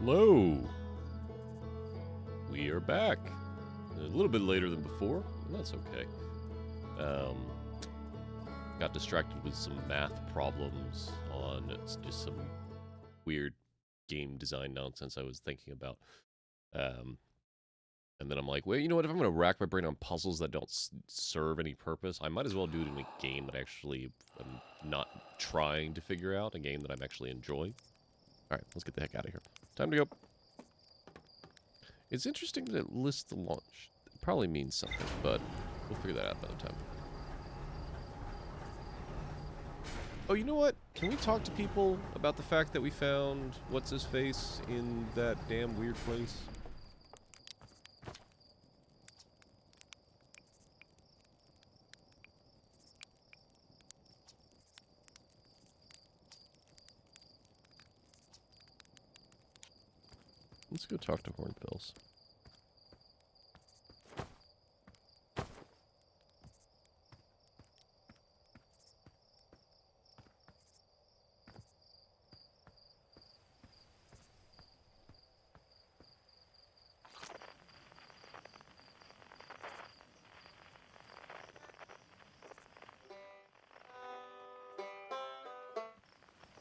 Hello. We are back. A little bit later than before, and that's okay. Got distracted with some math problems on just some weird game design nonsense I was thinking about. And then I'm like, wait, you know what? If I'm going to rack my brain on puzzles that don't serve any purpose, I might as well do it in a game that I actually am not trying to figure out, a game that I'm actually enjoying. All right, let's get the heck out of here. Time to go. It's interesting that it lists the launch. It probably means something, but we'll figure that out another time. Oh, you know what? Can we talk to people about the fact that we found what's-his-face in that damn weird place? Let's go talk to Hornfills.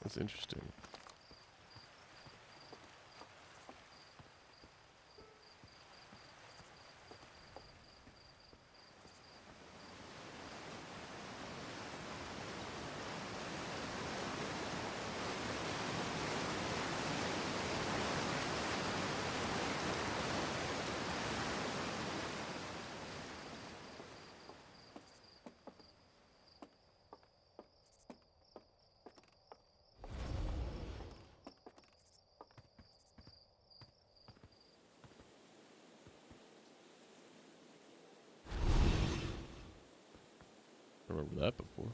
That's interesting. I remember that before.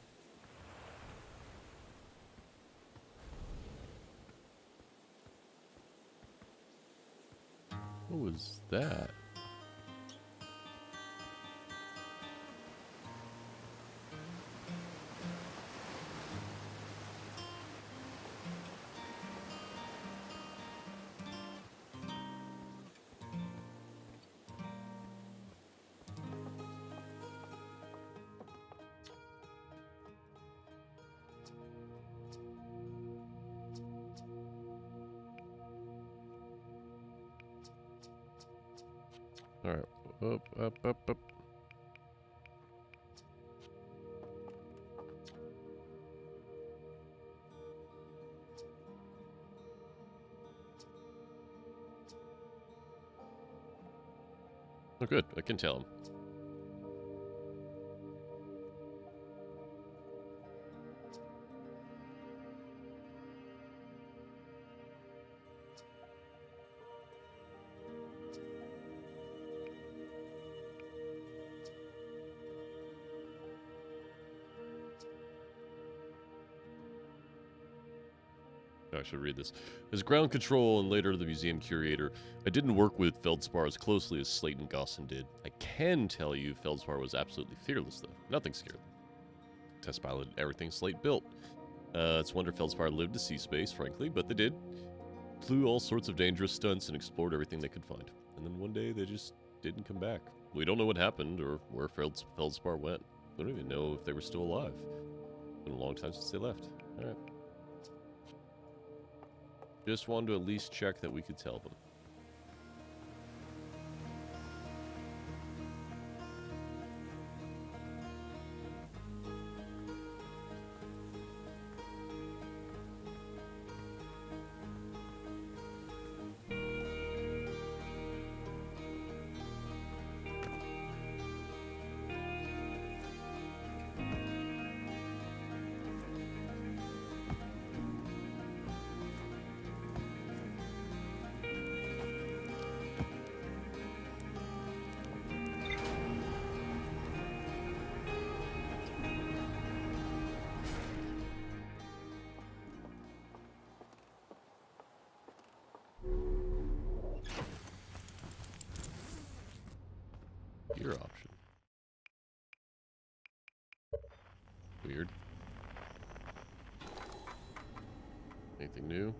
What was that? Alright, up. Oh good, I can tell him. I should read this. As ground control and later the museum curator, I didn't work with Feldspar as closely as Slayton Gosson did. I can tell you Feldspar was absolutely fearless, though. Nothing scared them. Test piloted everything Slate built. It's a wonder Feldspar lived to see space, frankly, but they did. Flew all sorts of dangerous stunts and explored everything they could find. And then one day they just didn't come back. We don't know what happened or where Feldspar went. We don't even know if they were still alive. It's been a long time since they left. Alright. Just wanted to at least check that we could tell them. Gear option. Weird. Anything new?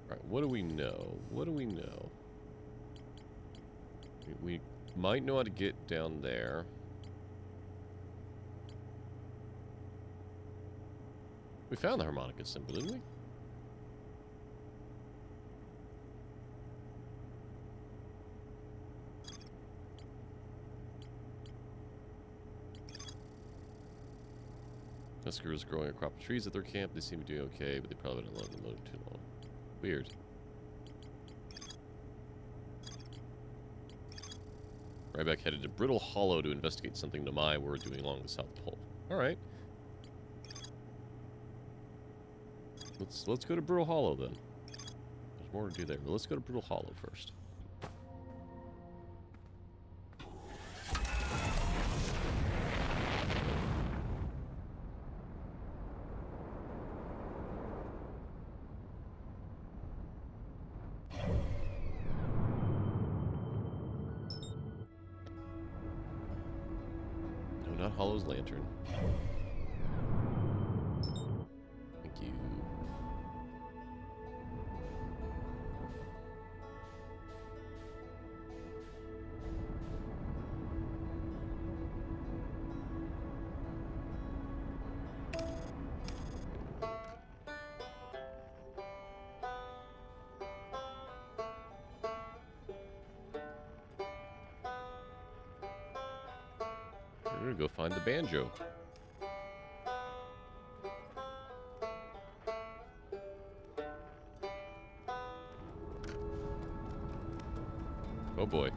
Alright, what do we know? What do we know? We might know how to get down there. We found the harmonica symbol, didn't we? Huskers growing a crop of trees at their camp. They seem to be doing okay, but they probably haven't allowed them to too long. Weird. Ryback headed to Brittle Hollow to investigate something Namai were doing along the South Pole. Alright. Let's go to Brittle Hollow then. There's more to do there, but let's go to Brittle Hollow first. No, not Hollow's lantern. Thank you. We're gonna go find the banjo. Oh boy.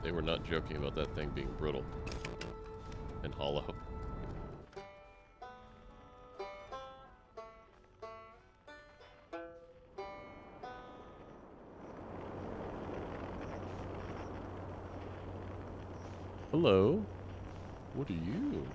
They were not joking about that thing being brittle and hollow. Hello? What are you?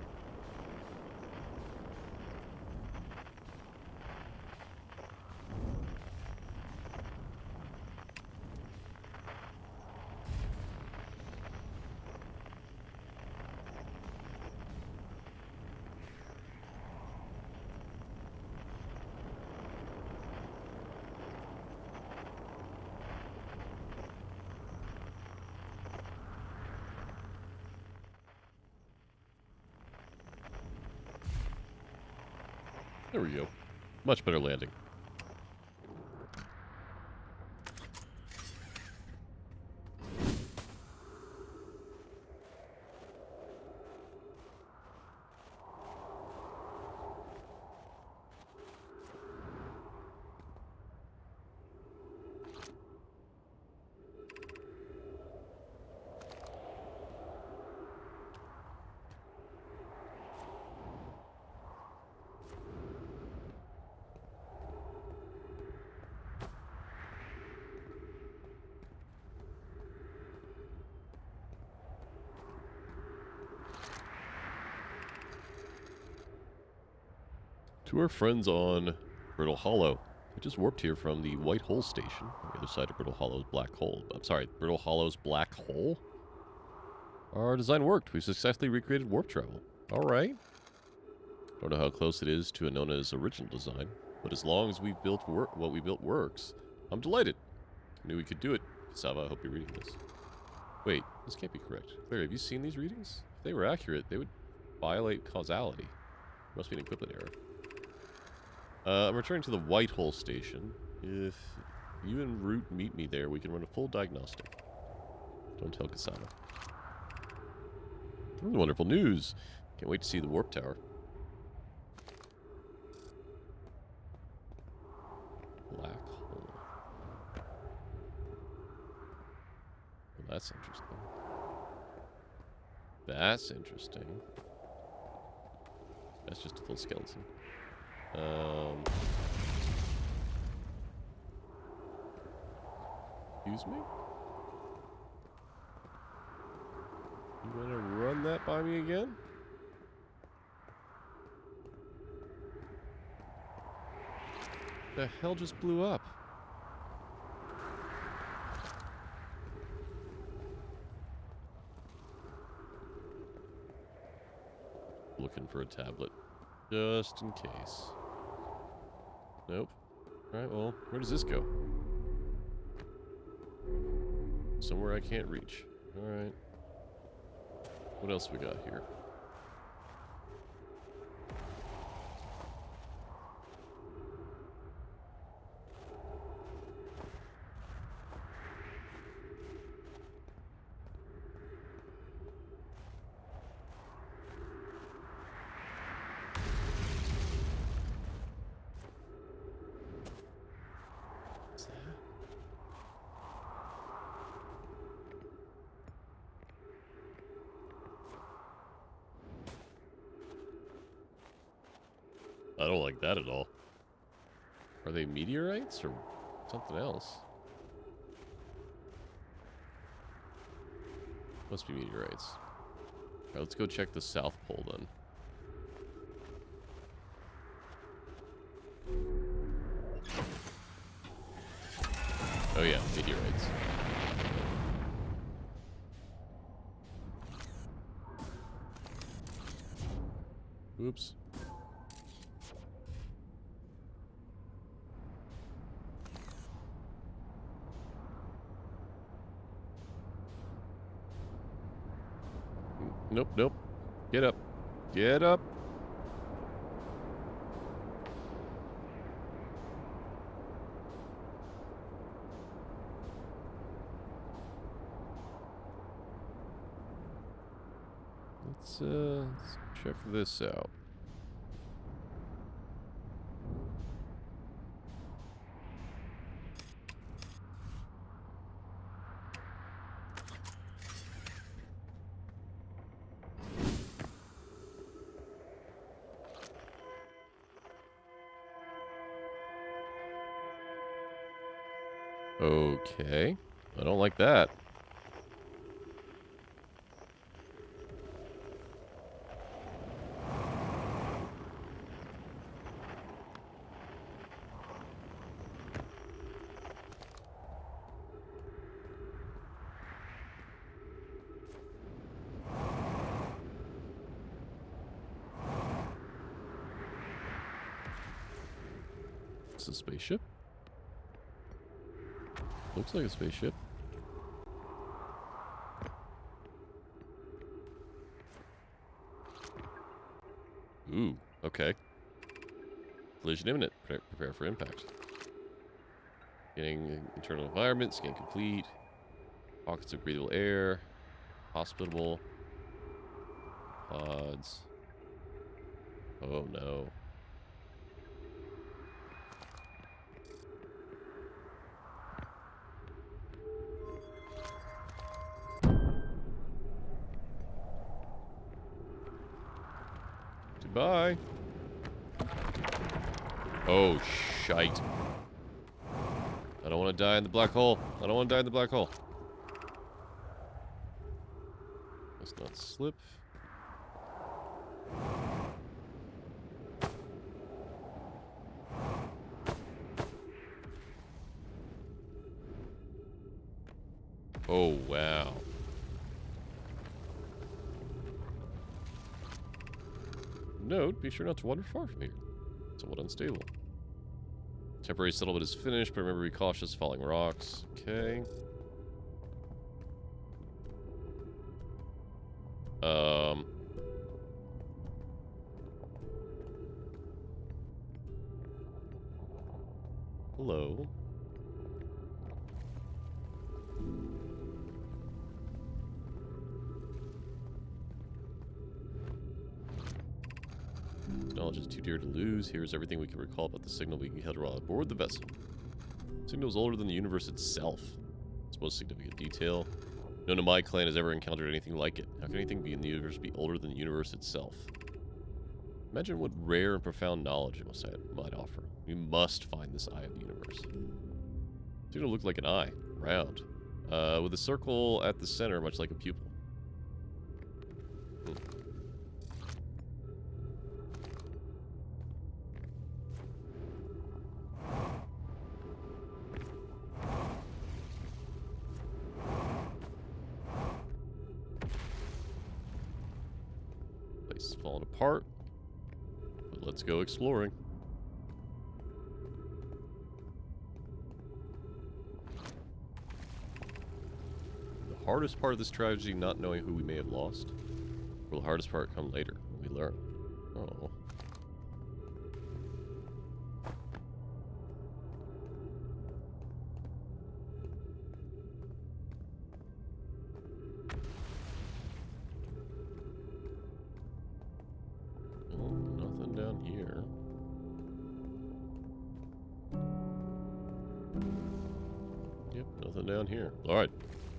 There we go. Much better landing. To our friends on Brittle Hollow. I just warped here from the White Hole Station, on the other side of Brittle Hollow's Black Hole. I'm sorry, Brittle Hollow's Black Hole? Our design worked. We successfully recreated warp travel. Alright. Don't know how close it is to Anona's original design, but as long as we built what we built works, I'm delighted. I knew we could do it. Sava, I hope you're reading this. Wait, this can't be correct. Claire, have you seen these readings? If they were accurate, they would violate causality. Must be an equipment error. I'm returning to the White Hole Station. If you and Root meet me there, we can run a full diagnostic. Don't tell Kasama. Wonderful news. Can't wait to see the warp tower. Black hole. Well, that's interesting. That's interesting. That's just a full skeleton. Excuse me? You wanna run that by me again? The hell just blew up? Looking for a tablet. Just in case. Nope. Alright, well, where does this go? Somewhere I can't reach. Alright. What else we got here? What's that? I don't like that at all. Are they meteorites or something else? Must be meteorites. Alright, let's go check the South Pole then. Oh yeah, meteorites. Oops. Nope, nope. Get up. Get up. Let's check this out. Okay. I don't like that. It's a spaceship. Looks like a spaceship. Ooh, okay. Collision imminent. Prepare for impact. Getting internal environment. Scan complete. Pockets of breathable air. Hospitable. Pods. Oh no. Goodbye. Oh, shite. I don't want to die in the black hole. I don't want to die in the black hole. Let's not slip. Oh, wow. Note, be sure not to wander far from here. It's somewhat unstable. Temporary settlement is finished, but remember to be cautious, falling rocks. Okay. Hello. Knowledge is too dear to lose. Here's everything we can recall about the signal we held while aboard the vessel. The signal is older than the universe itself. It's most significant detail. None of my clan has ever encountered anything like it. How can anything be in the universe be older than the universe itself? Imagine what rare and profound knowledge it might offer. We must find this eye of the universe. It's going to look like an eye, round, with a circle at the center, much like a pupil. Place is falling apart, but let's go exploring. hardest part of this tragedy not knowing who we may have lost? Or will the hardest part come later when we learn? Oh. Nothing down here. Yep, nothing down here. Alright,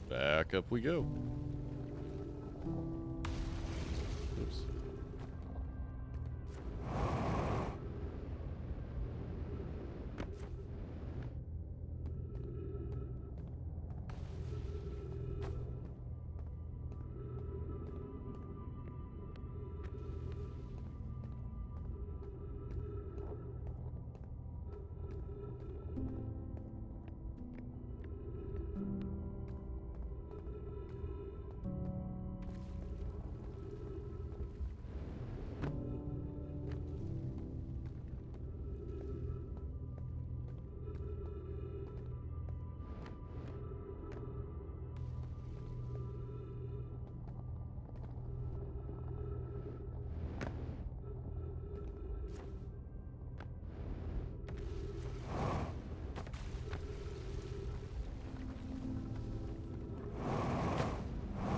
back up we go. Oops.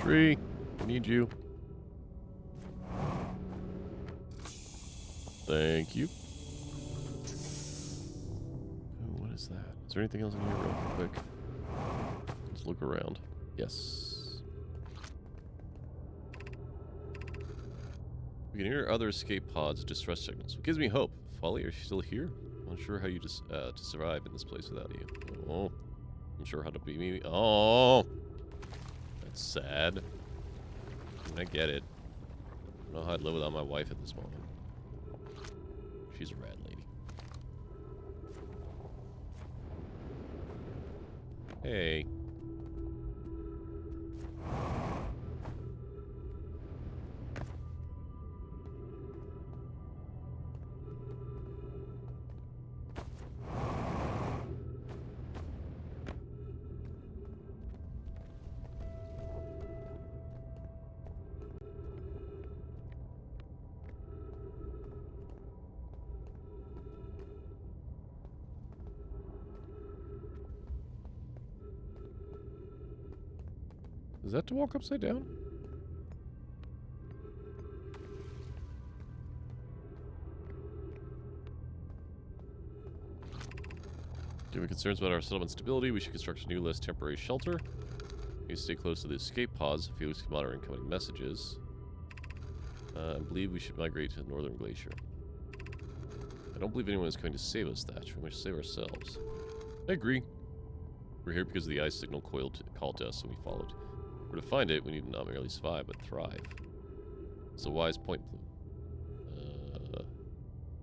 Tree, I need you. Thank you. Oh, what is that? Is there anything else in here real quick? Let's look around. Yes. We can hear other escape pods' distress signals. What gives me hope? Folly, are you still here? I'm unsure how you to survive in this place without you. Oh. I'm sure how to beat me. Oh. That's sad. I mean, I get it. I don't know how I'd live without my wife at this moment. She's a rad lady. Hey. Is that to walk upside down? Given concerns about our settlement stability, we should construct a new, less temporary shelter. We need to stay close to the escape pods. Felix can monitor incoming messages. I believe we should migrate to the northern glacier. I don't believe anyone is going to save us, Thatch. We must save ourselves. I agree. We're here because of the ice signal called to us, and we followed. For to find it, we need to not merely survive, but thrive. It's a wise point, Plume.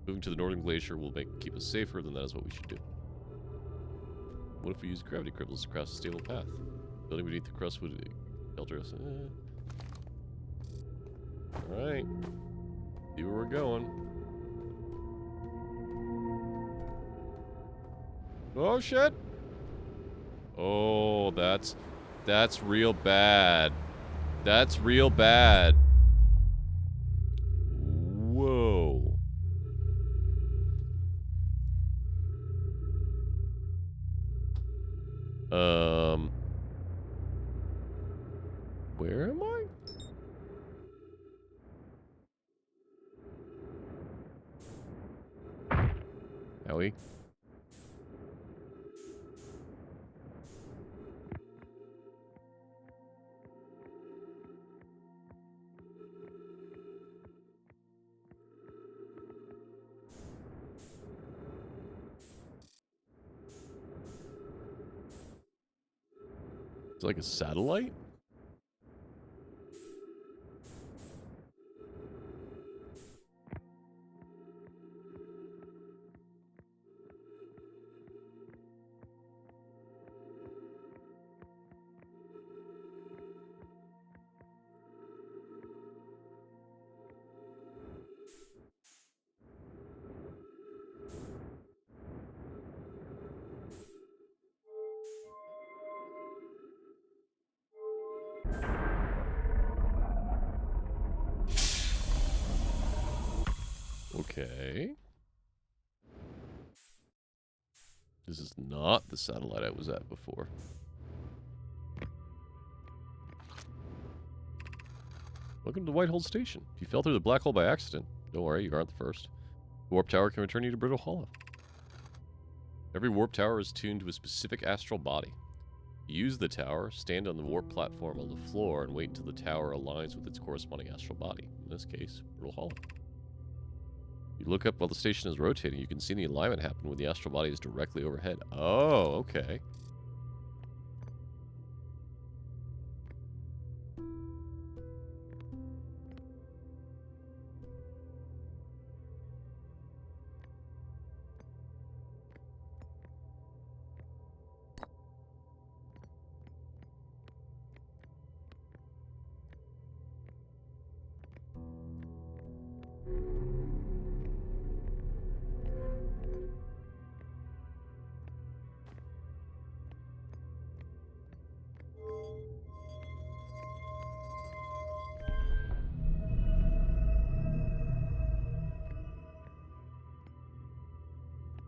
Moving to the northern glacier will keep us safer, then that is what we should do. What if we use gravity crystals to cross a stable path? Building beneath the crust would shelter us. Alright. See where we're going. Oh, shit! Oh, that's real bad. That's real bad. Whoa. Where am I? Howie? It's like a satellite? Okay. This is not the satellite I was at before. Welcome to Whitehold Station. If you fell through the black hole by accident, don't worry, you aren't the first. The warp tower can return you to Brittle Hollow. Every warp tower is tuned to a specific astral body. Use the tower, stand on the warp platform on the floor, and wait until the tower aligns with its corresponding astral body. In this case, Brittle Hollow. You look up while the station is rotating, you can see the alignment happen when the astral body is directly overhead. Oh, okay.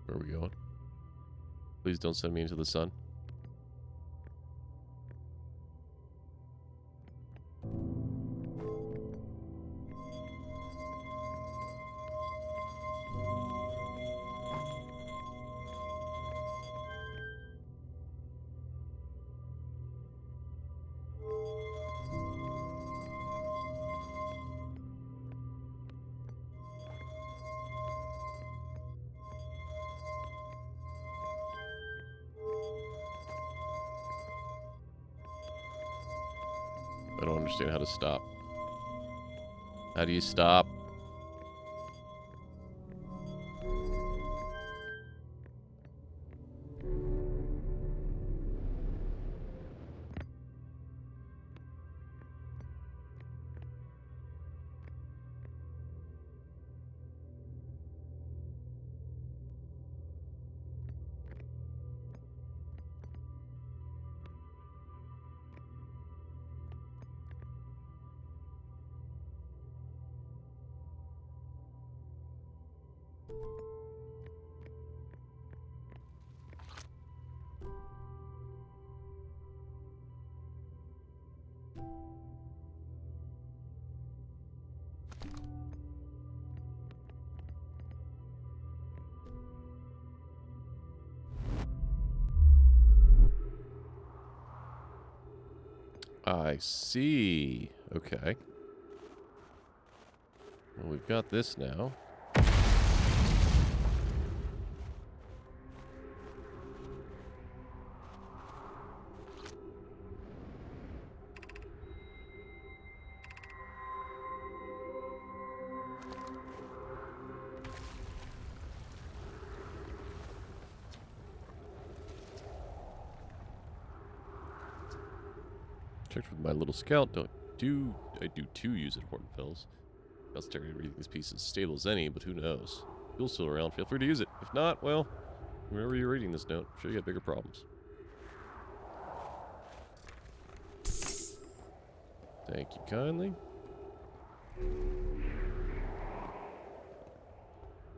Where are we going? Please don't send me into the sun. I don't understand how to stop. How do you stop? I see. Okay. Well, we've got this now. Checked with my little scout. I do too use important pills. Scout's technically reading these pieces stable as any, but who knows? Fuel's still around. Feel free to use it. If not, well, whenever you're reading this note, I'm sure you got bigger problems. Thank you kindly.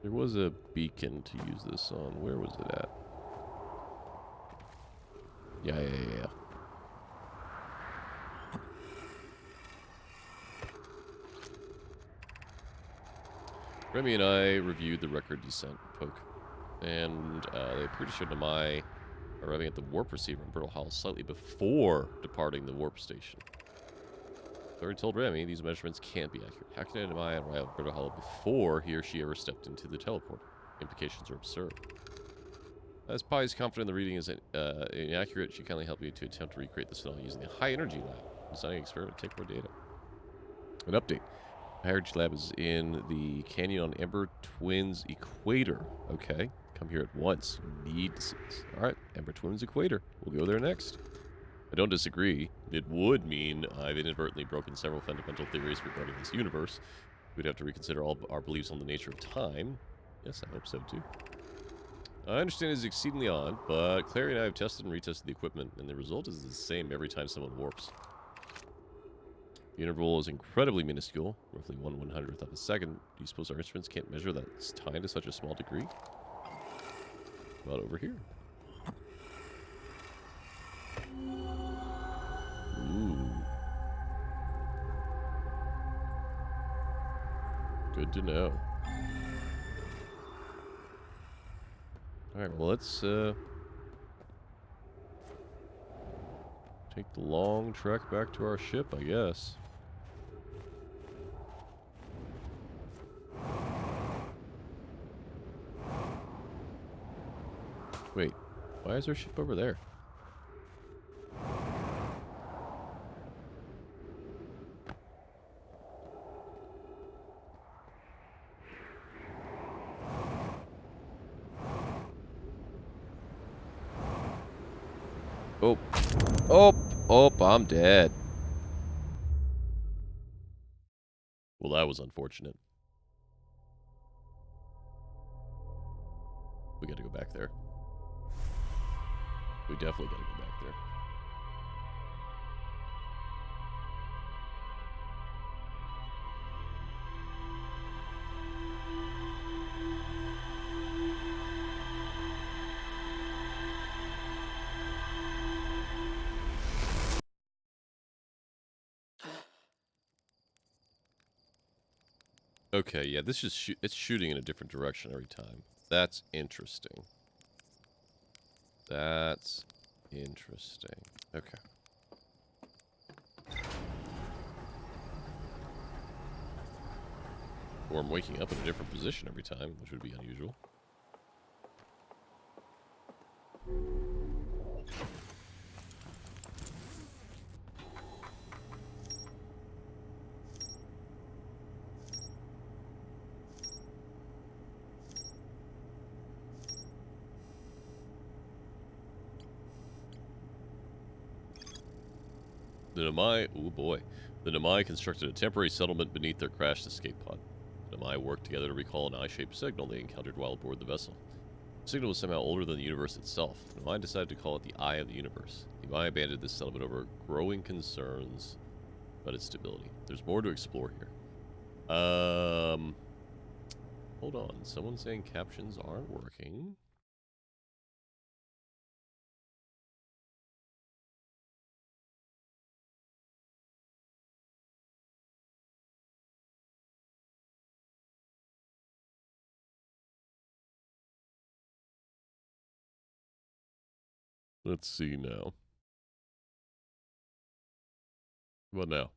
There was a beacon to use this on. Where was it at? Yeah. Remy and I reviewed the record descent poke, and they pretty sure Namai arriving at the warp receiver in Brittle Hollow slightly before departing the warp station. I already told Remy these measurements can't be accurate. How can Namai arrive at Brittle Hollow before he or she ever stepped into the teleporter? Implications are absurd. As Pi is confident the reading is inaccurate, she kindly helped me to attempt to recreate the signal using the high energy lab. Designing an experiment to take more data. An update. High energy lab is in the canyon on Ember Twins Equator. Okay, come here at once. You need to see this. Alright, Ember Twins Equator. We'll go there next. I don't disagree. It would mean I've inadvertently broken several fundamental theories regarding this universe. We'd have to reconsider all our beliefs on the nature of time. Yes, I hope so too. I understand it is exceedingly odd, but Clary and I have tested and retested the equipment, and the result is the same every time someone warps. The interval is incredibly minuscule, roughly 1/100th of a second. Do you suppose our instruments can't measure that time to such a small degree? About over here. Ooh. Good to know. Alright, well, let's take the long trek back to our ship, I guess. Wait, why is our ship over there? Oh. Oh! Oh, I'm dead. Well, that was unfortunate. We gotta go back there. We definitely gotta go back there. Okay, yeah, this is it's shooting in a different direction every time. That's interesting. That's interesting. Okay. Or I'm waking up in a different position every time, which would be unusual. The Namai, oh boy. The Namai constructed a temporary settlement beneath their crashed escape pod. The Namai worked together to recall an eye-shaped signal they encountered while aboard the vessel. The signal was somehow older than the universe itself. The Namai decided to call it the Eye of the Universe. The Namai abandoned this settlement over growing concerns about its stability. There's more to explore here. Hold on. Someone's saying captions aren't working. Let's see now. What now?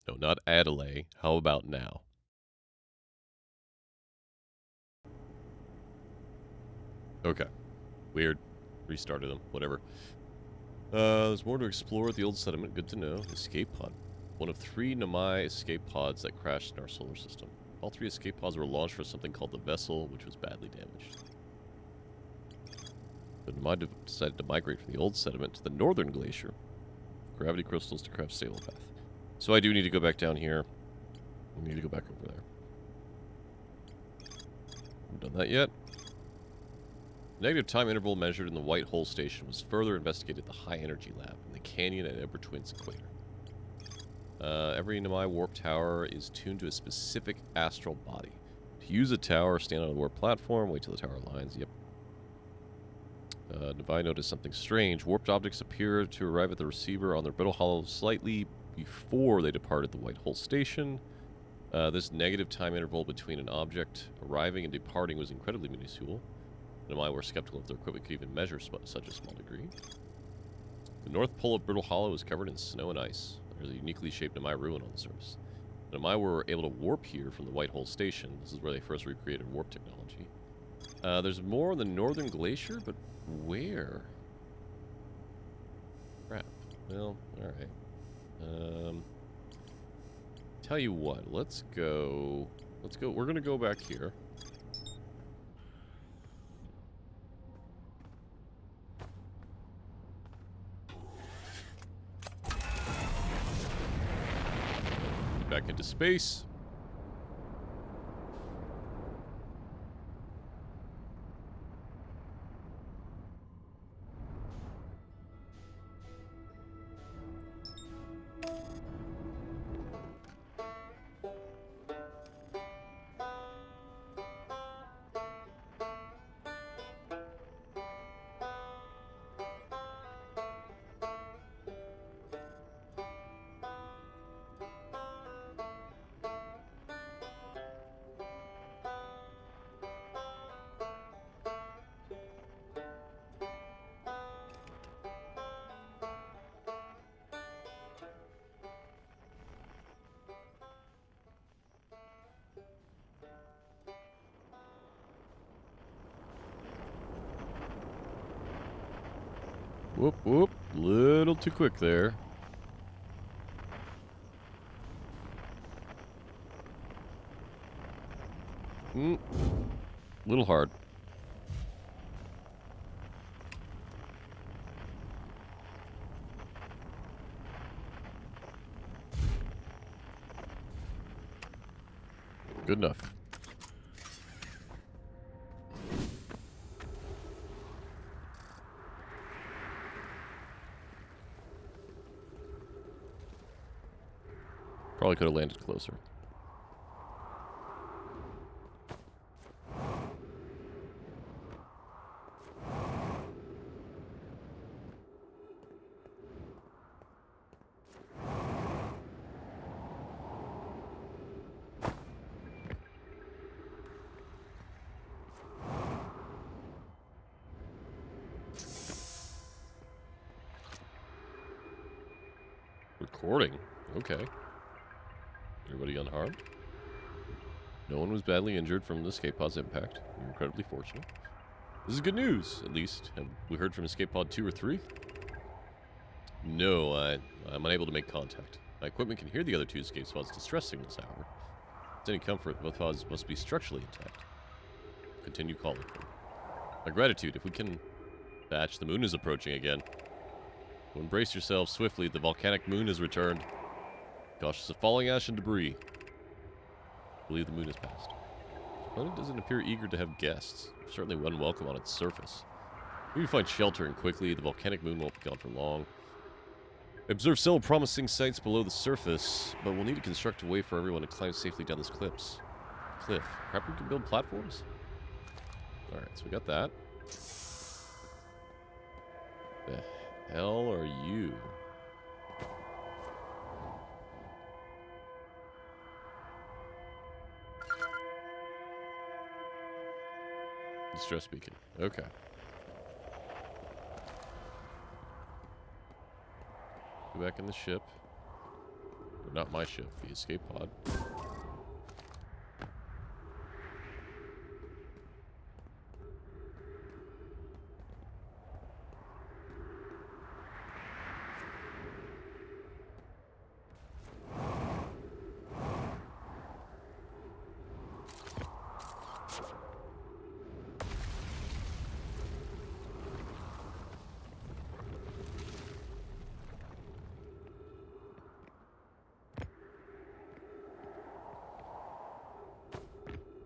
No, not Adelaide. How about now? Okay. Weird. Restarted them. Whatever. There's more to explore at the old settlement. Good to know. Escape pod. One of 3 Namai escape pods that crashed in our solar system. All 3 escape pods were launched for something called the Vessel, which was badly damaged. The Namai decided to migrate from the old settlement to the northern glacier. Gravity crystals to craft sail path. So I do need to go back down here. I need to go back over there. Haven't done that yet. The negative time interval measured in the White Hole Station was further investigated at the High Energy Lab in the Canyon at Edward Twins Equator. Every Namai warp tower is tuned to a specific astral body. To use a tower, stand on a warp platform, wait till the tower aligns. Yep. Navi noticed something strange. Warped objects appear to arrive at the receiver on their brittle hollow slightly before they departed the White Hole Station. This negative time interval between an object arriving and departing was incredibly minuscule. Namai were skeptical if their equipment could even measure such a small degree. The North Pole of Brittle Hollow is covered in snow and ice. There's a uniquely shaped Namai ruin on the surface. The Namai were able to warp here from the White Hole Station. This is where they first recreated warp technology. There's more on the Northern Glacier, but where? Crap. Well, alright. Tell you what, let's go, we're gonna go back here. Back into space. Whoop, whoop. Little too quick there. Little hard. Good enough. Probably could have landed closer. Recording? Okay. Everybody unharmed? No one was badly injured from the escape pod's impact. You're incredibly fortunate. This is good news, at least. Have we heard from escape pod 2 or 3? No, I'm unable to make contact. My equipment can hear the other two escape pods' distress signals, however. If it's any comfort, both pods must be structurally intact. Continue calling them. My gratitude, if we can batch, the moon is approaching again. So embrace yourselves swiftly, the volcanic moon has returned. Cautious of falling ash and debris. I believe the moon has passed. The planet doesn't appear eager to have guests. Certainly unwelcome on its surface. Maybe find shelter and quickly, the volcanic moon won't be gone for long. Observe several promising sites below the surface, but we'll need to construct a way for everyone to climb safely down this cliff. Perhaps we can build platforms? Alright, so we got that. The hell are you? Distress beacon. Okay. Go back in the ship. Or not my ship, the escape pod.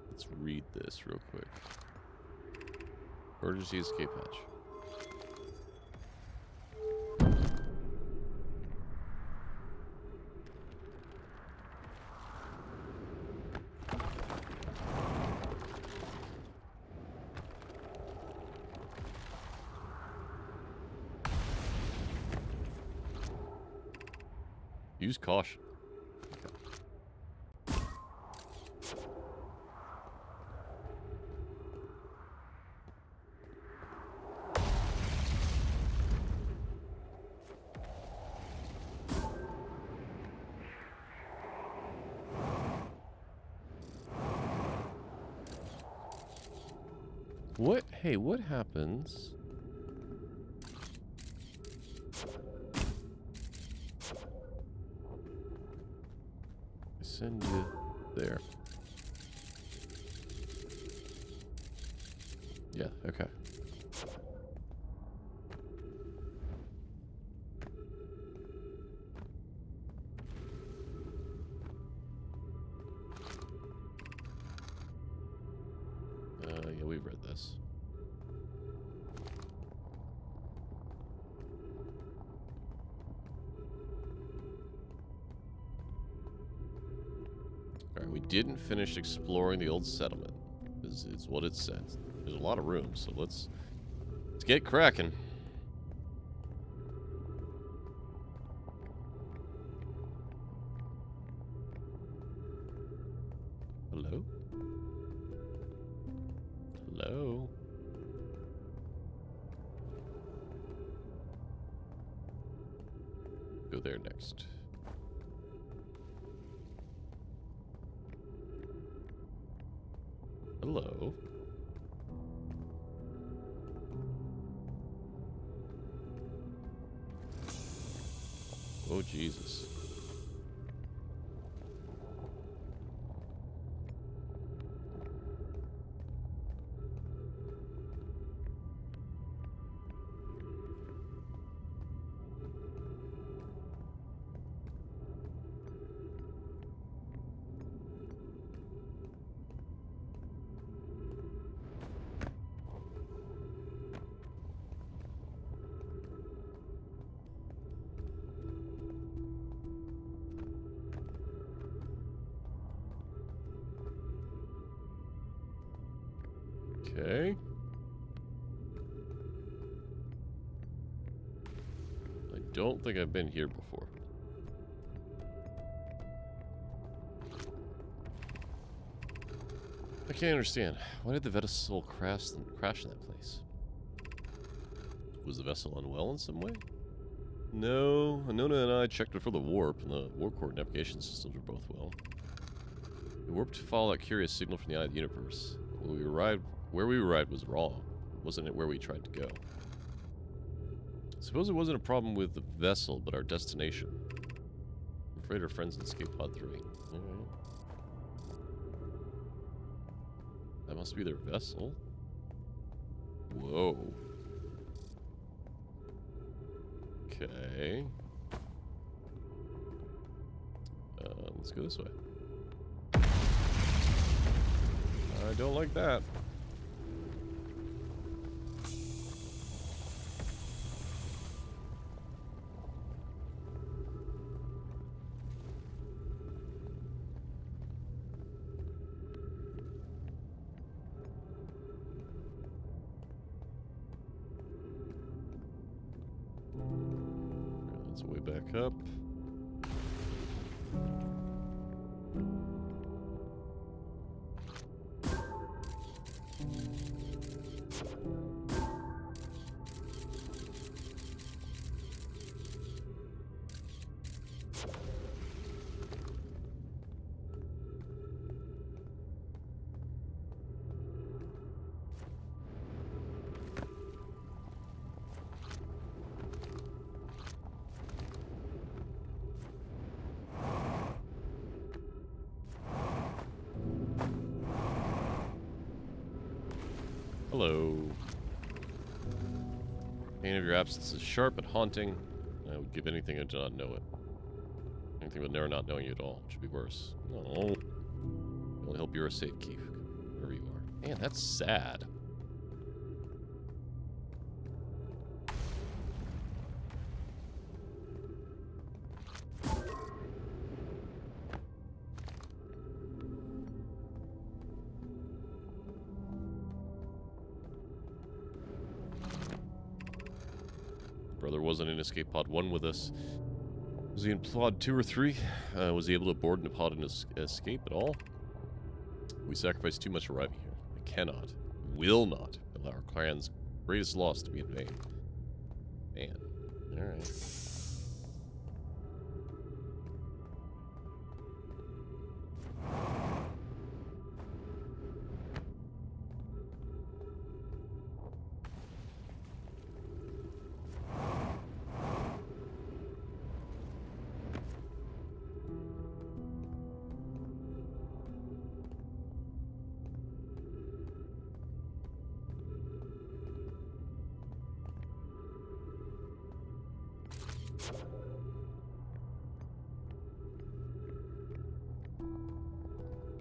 Let's read this real quick. Emergency escape hatch. Use caution. What? Hey, what happens? I send you there. Yeah, okay. Yeah, we've read this. Alright, we didn't finish exploring the old settlement. Is what it says. There's a lot of room, so let's get cracking. Hello? Hello? Go there next. Hello? Jesus. Okay. I don't think I've been here before. I can't understand. Why did the vessel crash in that place? Was the vessel unwell in some way? No, Anona and I checked it for the warp, and the warp core navigation systems were both well. The warp to follow that curious signal from the eye of the universe. Where we arrived was wrong. Wasn't it where we tried to go? Suppose it wasn't a problem with the vessel, but our destination. I'm afraid our friends in Escape Pod 3. Alright. That must be their vessel. Whoa. Okay. Let's go this way. I don't like that. Let's way back up. Hello. Pain of your absence is sharp and haunting. I would give anything to not know it. Anything but never not knowing you at all. It should be worse. No. I only hope you're a safe, Keith. Wherever you are. Man, that's sad. Brother wasn't in Escape Pod 1 with us. Was he in Pod 2 or 3? Was he able to board in a pod and escape at all? We sacrificed too much arriving here. I cannot, will not, allow our clan's greatest loss to be in vain. Man. Alright.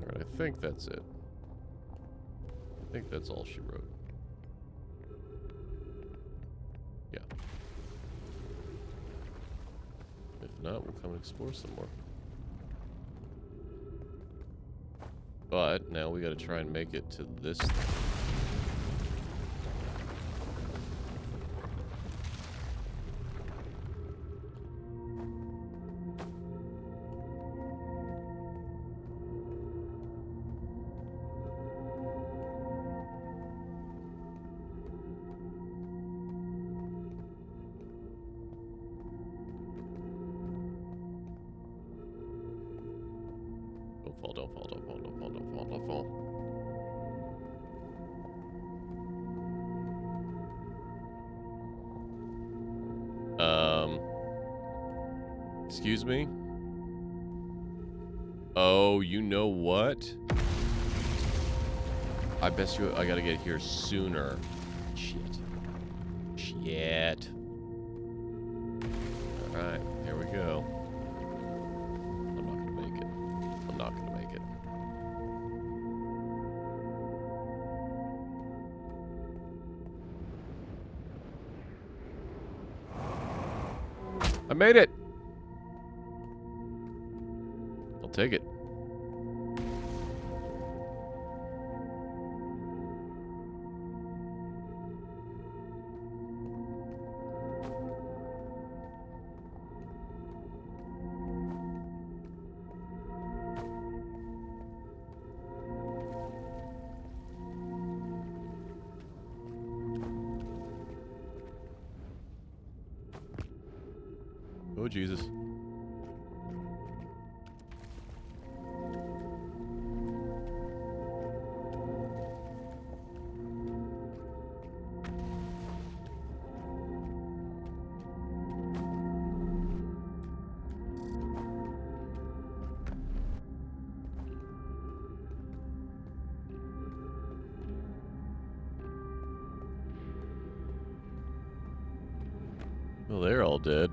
Alright, I think that's it. I think that's all she wrote. Yeah. If not, we'll come and explore some more. But now we gotta try and make it to this thing. Don't fall, don't fall, don't fall, don't fall, don't fall, don't fall. Excuse me? Oh, you know what? I bet you I gotta get here sooner. Shit. Shit. Alright, here we go. I'm not gonna make it. I'm not gonna make it. I made it! I'll take it. Oh, Jesus. Well, they're all dead.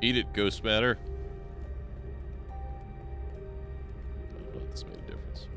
Eat it, ghost matter. I don't know if this made a difference.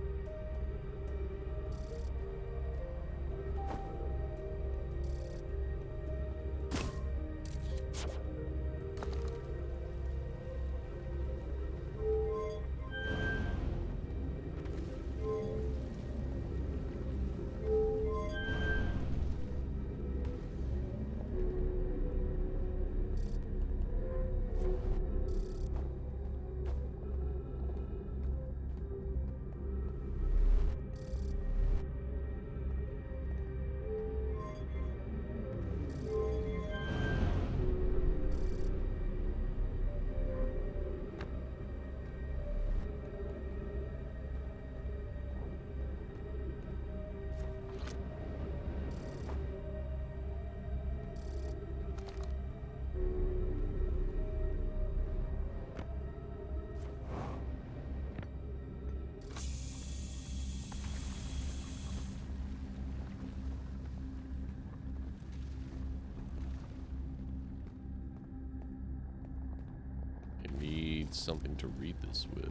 I need something to read this with.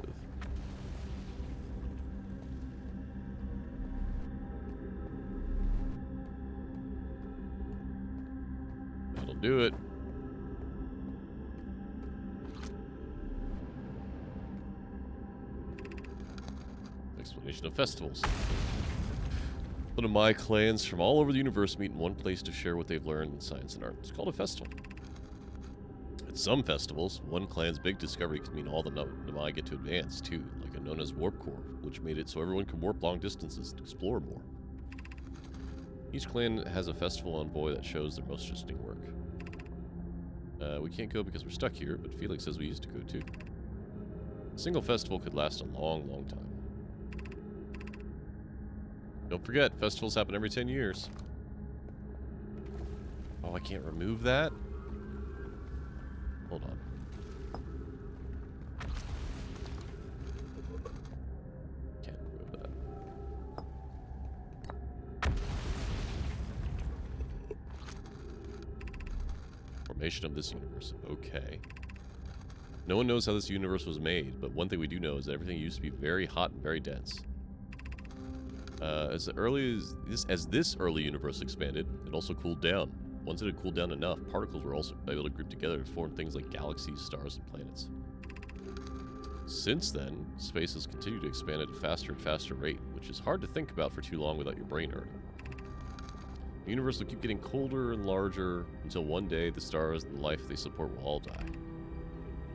That'll do it. Explanation of festivals. One of my clans from all over the universe meet in one place to share what they've learned in science and art. It's called a festival. At some festivals, one clan's big discovery can mean all the Namai get to advance, too, like a known as Warp Core, which made it so everyone can warp long distances to explore more. Each clan has a festival envoy that shows their most interesting work. We can't go because we're stuck here, but Felix says we used to go too. A single festival could last a long, long time. Don't forget, festivals happen every 10 years. Oh, I can't remove that? Hold on. Can't remove that. Formation of this universe. Okay. No one knows how this universe was made, but one thing we do know is that everything used to be very hot and very dense. As this early universe expanded, it also cooled down. Once it had cooled down enough, particles were also able to group together to form things like galaxies, stars, and planets. Since then, space has continued to expand at a faster and faster rate, which is hard to think about for too long without your brain hurting. The universe will keep getting colder and larger until one day the stars and the life they support will all die.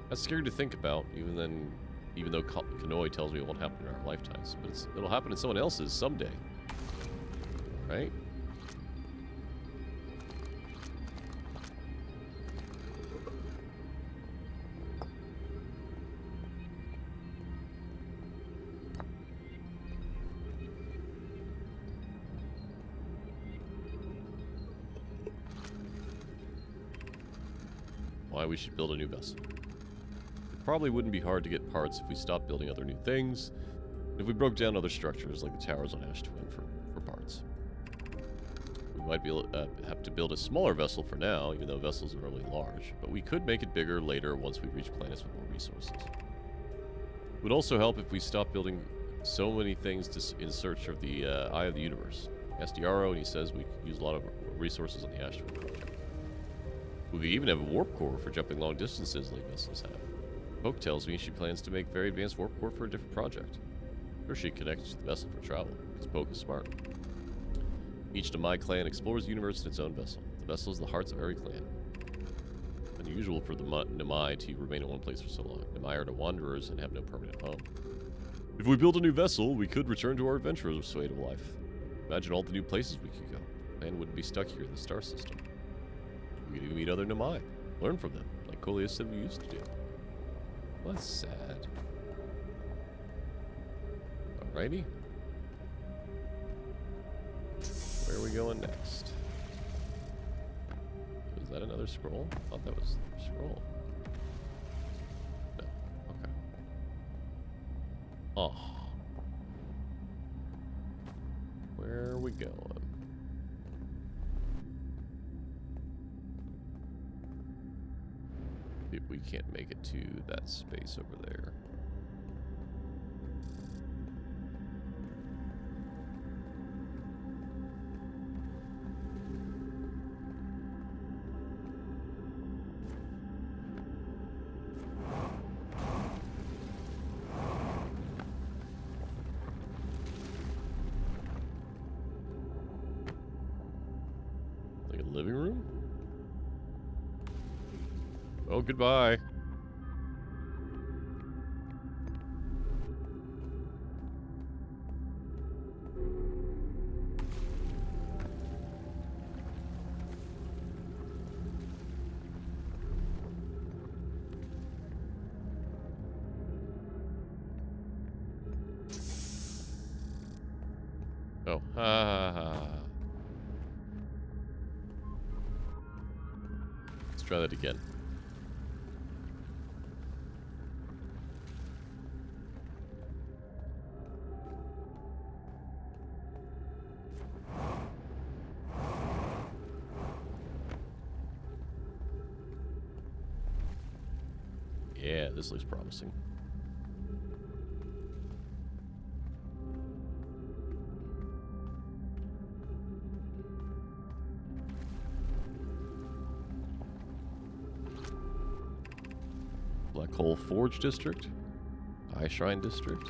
That's scary to think about, even though Kanoi tells me it won't happen in our lifetimes, but it'll happen in someone else's someday. Right? Why we should build a new vessel. It probably wouldn't be hard to get parts if we stopped building other new things, if we broke down other structures like the towers on Ash Twin for parts. We might have to build a smaller vessel for now, even though vessels are really large, but we could make it bigger later once we reach planets with more resources. It would also help if we stopped building so many things in search of the Eye of the Universe. Asked Yarrow, and he says we could use a lot of resources on the Ash Twin project. We could even have a warp core for jumping long distances like vessels have. Poke tells me she plans to make very advanced warp core for a different project. Or she connects to the vessel for travel, because Poke is smart. Each Namai clan explores the universe in its own vessel. The vessel is the hearts of every clan. Unusual for the Namai to remain in one place for so long. Namai are the wanderers and have no permanent home. If we build a new vessel, we could return to our adventurous way of life. Imagine all the new places we could go. Man wouldn't be stuck here in the star system. We could even meet other Namai. Learn from them, like Coleus said we used to do. Well, that's sad. Alrighty. Where are we going next? Is that another scroll? I thought that was a scroll. No. Okay. Oh. Where are we going? We can't make it to that space over there. Like a living room? Oh, goodbye. Oh, ha ha ha. Let's try that again. Yeah, this looks promising. Black Hole Forge District, Eye Shrine District,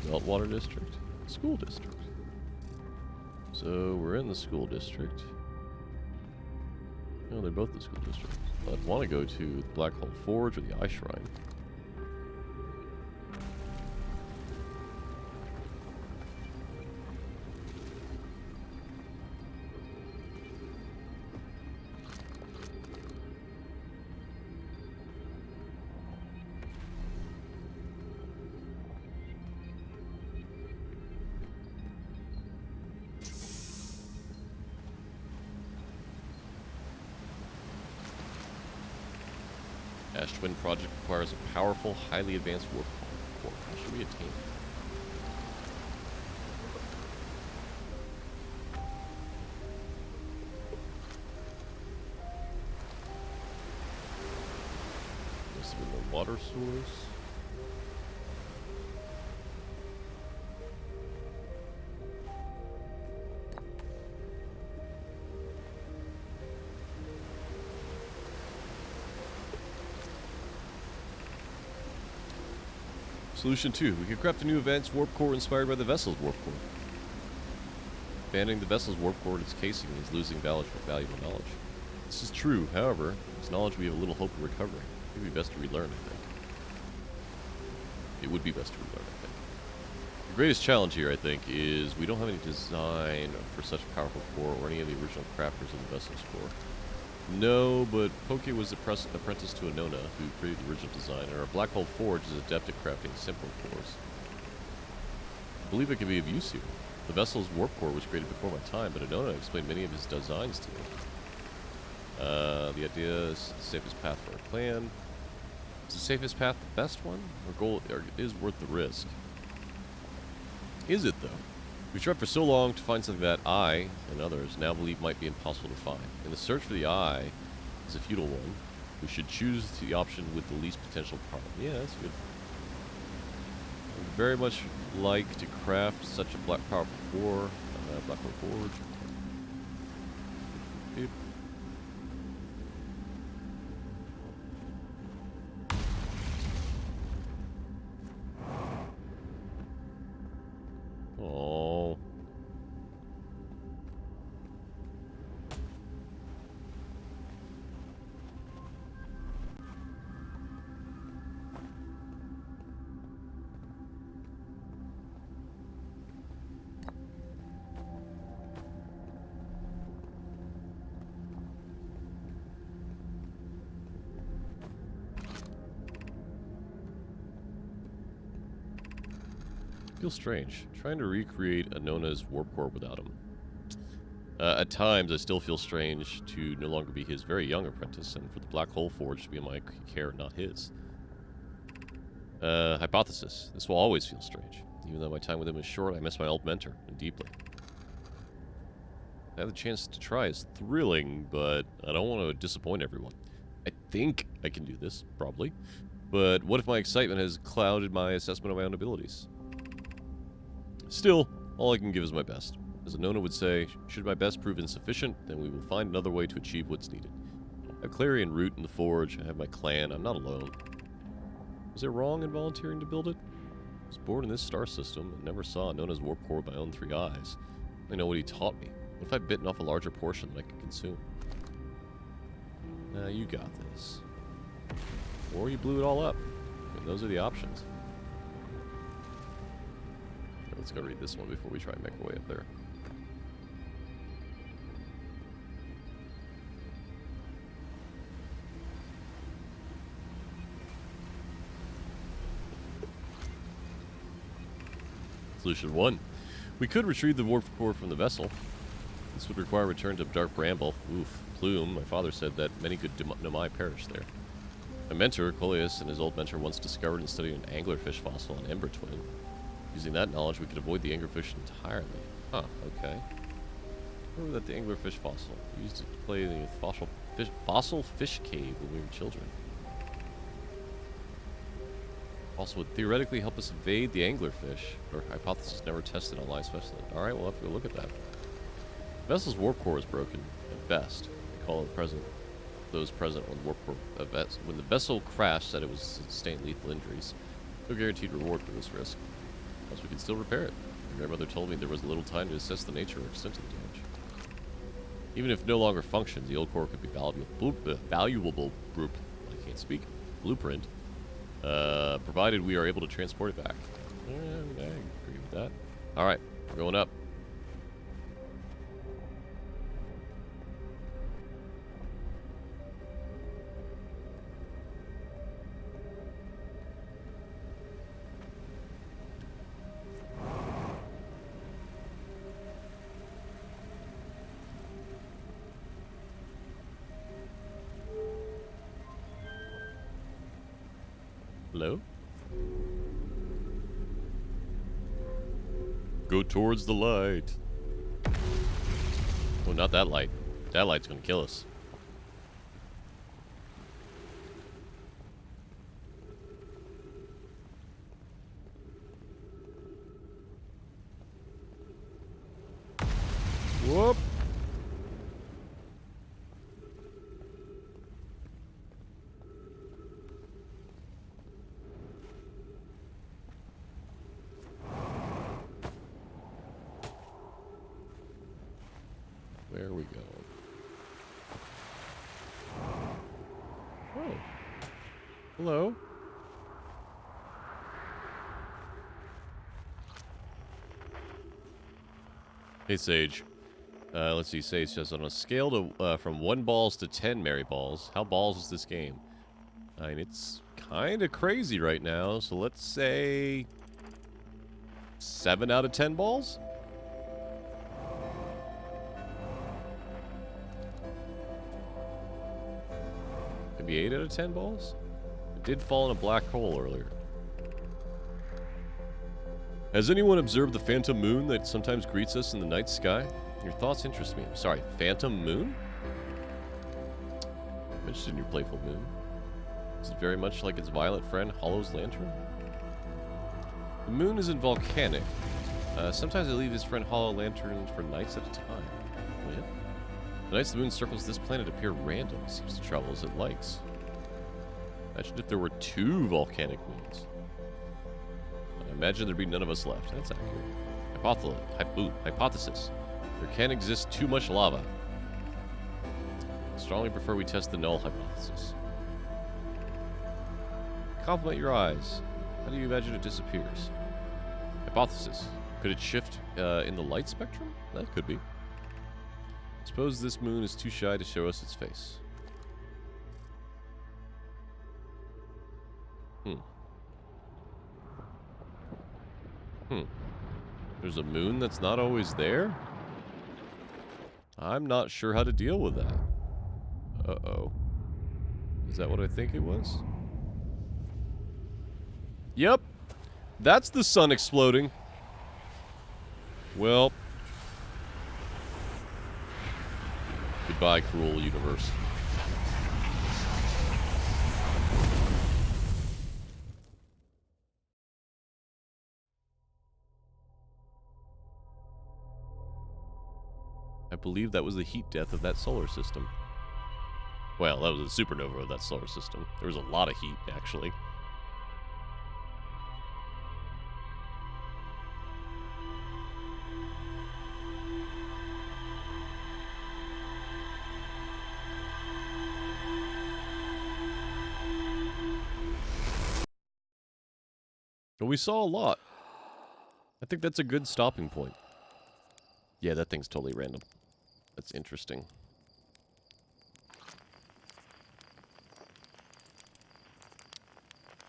Meltwater District, School District. So we're in the School District. No, they're both the School District. I'd want to go to the Black Hole Forge or the Eye Shrine. Ash Twin Project requires a powerful, highly advanced warp core. How should we attain it? Must have been the water source. Solution 2. We can craft a new advanced warp core inspired by the vessel's warp core. Abandoning the vessel's warp core in its casing is losing valuable knowledge. This is true, however, it's knowledge we have a little hope of recovering. It would be best to relearn, I think. It would be best to relearn, I think. The greatest challenge here, I think, is we don't have any design for such a powerful core or any of the original crafters of the vessel's core. No, but Poke was apprentice to a Nona who created the original design, and our Black Hole Forge is adept at crafting simpler cores. I believe it could be of use here. The vessel's warp core was created before my time, but Anona explained many of his designs to me. The idea is the safest path for our plan. Is the safest path the best one? Our goal is worth the risk. Is it, though? We've tried for so long to find something that I, and others, now believe might be impossible to find. And the search for the eye is a futile one. We should choose the option with the least potential problem. Yeah, that's good. I would very much like to craft such a powerful core. Black Hole Forge. Beep. Oh. Feels strange. Trying to recreate Anona's warp core without him. At times, I still feel strange to no longer be his very young apprentice, and for the Black Hole Forge to be in my care, not his. Hypothesis. This will always feel strange. Even though my time with him is short, I miss my old mentor, and deeply. To have the chance to try is thrilling, but I don't want to disappoint everyone. I think I can do this, probably. But what if my excitement has clouded my assessment of my own abilities? Still, all I can give is my best. As Anona would say, should my best prove insufficient, then we will find another way to achieve what's needed. I have Clarion Root in the Forge, I have my clan, I'm not alone. Was it wrong in volunteering to build it? I was born in this star system and never saw Anona's warp core with my own 3 eyes. I know what he taught me. What if I'd bitten off a larger portion that I could consume? You got this. Or you blew it all up. I mean, those are the options. Let's go read this one before we try and make our way up there. Solution 1. We could retrieve the warp core from the vessel. This would require a return to Dark Bramble. Oof. Plume. My father said that many good Nomai perished there. My mentor, Coleus, and his old mentor once discovered and studied an anglerfish fossil on Ember Twin. Using that knowledge, we could avoid the anglerfish entirely. Huh, okay. Remember that the anglerfish fossil. We used to play the fossil fish cave when we were children. Also would theoretically help us evade the anglerfish. Our hypothesis never tested on live specimen. Alright, we'll have to go look at that. The vessel's warp core is broken, at best. They call it present. Those present when when the vessel crashed said it was sustained lethal injuries. No guaranteed reward for this risk. Plus, we can still repair it. My grandmother told me there was little time to assess the nature or extent of the damage. Even if no longer functions, the old core could be valuable I can't speak. Blueprint. Provided we are able to transport it back. I agree with that. Alright, we're going up. Hello? Go towards the light. Oh, not that light. That light's gonna kill us. Whoop! Hello? Hey, Sage. Let's see. Sage says, on a scale to from 1 balls to 10 Mary balls, how balls is this game? I mean, it's kind of crazy right now, so let's say 7 out of 10 balls? Maybe 8 out of 10 balls? It did fall in a black hole earlier. Has anyone observed the phantom moon that sometimes greets us in the night sky? Your thoughts interest me. Sorry, phantom moon? I'm interested in your playful moon. Is it very much like its violent friend, Hollow's lantern? The moon isn't volcanic. Sometimes I leave his friend Hollow lanterns for nights at a time. Oh, yeah? The nights the moon circles this planet appear random. It seems to travel as it likes. Imagine if there were 2 volcanic moons. I imagine there'd be none of us left. That's accurate. Hypothesis. There can't exist too much lava. I strongly prefer we test the null hypothesis. Compliment your eyes. How do you imagine it disappears? Hypothesis. Could it shift in the light spectrum? That could be. Suppose this moon is too shy to show us its face. There's a moon that's not always there? I'm not sure how to deal with that. Uh-oh. Is that what I think it was? Yep. That's the sun exploding. Well. Goodbye, cruel universe. I believe that was the heat death of that solar system. Well, that was a supernova of that solar system. There was a lot of heat, actually. But we saw a lot. I think that's a good stopping point. Yeah, that thing's totally random. That's interesting.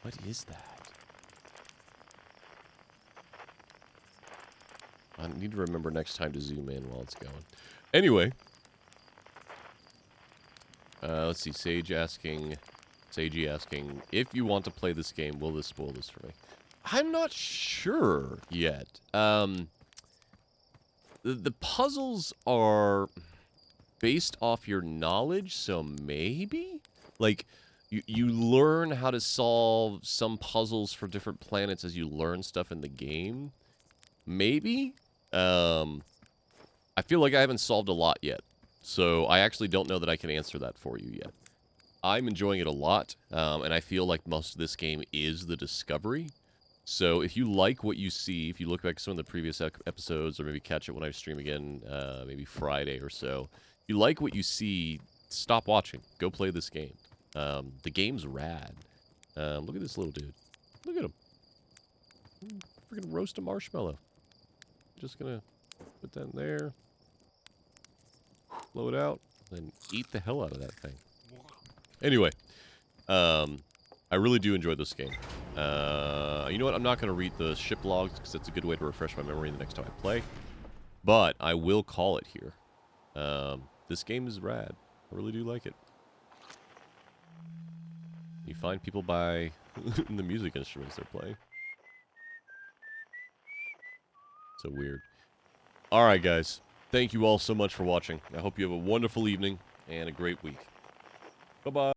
What is that? I need to remember next time to zoom in while it's going. Anyway. Let's see. Sagey asking, if you want to play this game, will this spoil this for me? I'm not sure yet. The puzzles are based off your knowledge, so maybe? Like, you learn how to solve some puzzles for different planets as you learn stuff in the game. Maybe? I feel like I haven't solved a lot yet. So I actually don't know that I can answer that for you yet. I'm enjoying it a lot, and I feel like most of this game is the discovery. So if you like what you see, if you look back at some of the previous episodes, or maybe catch it when I stream again, maybe Friday or so, if you like what you see, stop watching. Go play this game. The game's rad. Look at this little dude. Look at him. Freaking roast a marshmallow. Just gonna put that in there. Blow it out. Then eat the hell out of that thing. Anyway. I really do enjoy this game. You know what? I'm not going to read the ship logs because that's a good way to refresh my memory the next time I play. But I will call it here. This game is rad. I really do like it. You find people by the music instruments they're playing. So weird. Alright, guys. Thank you all so much for watching. I hope you have a wonderful evening and a great week. Bye-bye.